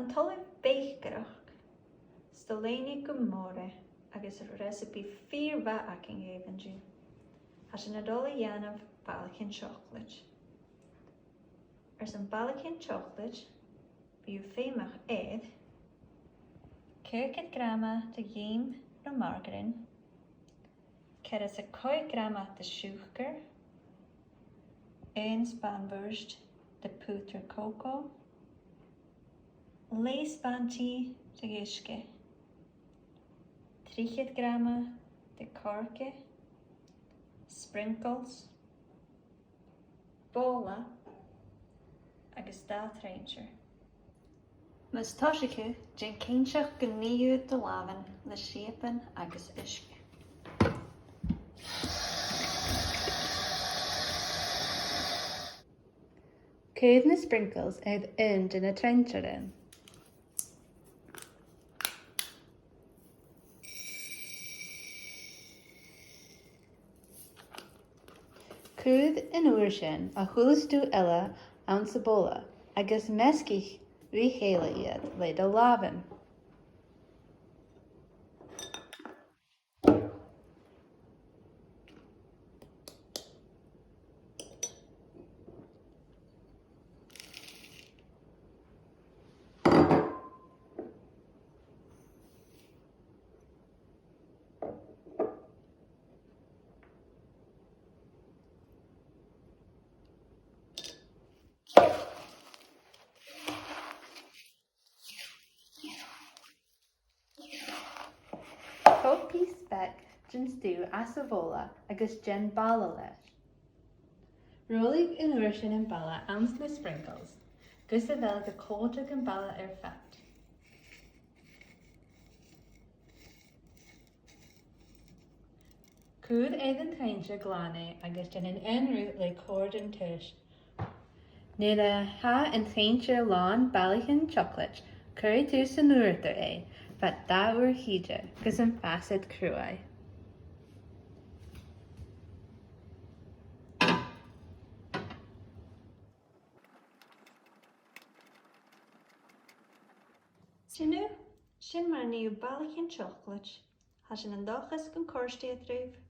An talamh béchgarach, stoléine go móra agus recipe feumach acin éivanú. Has an adóla dhéanamh Bàlaichean-teòclaid. San Bàlaichean-teòclaid, bhíú feumach éiad, 40 grama de gheim nó margarin, 40 grama de siùcair, 1 spàin-bhùird de pùdar-cocoa, 2 spàin-tì de uisge, 30 grama de coirce, sprinkles, bobhla agus thruinnsear. Mas toiscice gin céinseach go níú do lávan le siapan agus uisge. Cúd na sprinkles ag in de na thruinnsear in. Cúd in uair sin a chulasú eile an sa bóla agus meascich bhí chéile iad le do lávan. Cópí speic gin stú as sa bhóla agus gin balla leis. Rólaigh in uair sin an balla ans na sprinkles, gus a bhealach go cóteach an balla ar feadh. Cúd éiad an thruinnsear glána agus gin an enrú le cóir an tuis. Ní le ha an thruinnsear lán Bàlaichean-teòclaid, cuir tú san uirtar é, but dáhar híide gus an feasad cruai. Sinú, sin mar níú Bàlaichean-teòclaid, has sin an dochas gon coirce dhuibh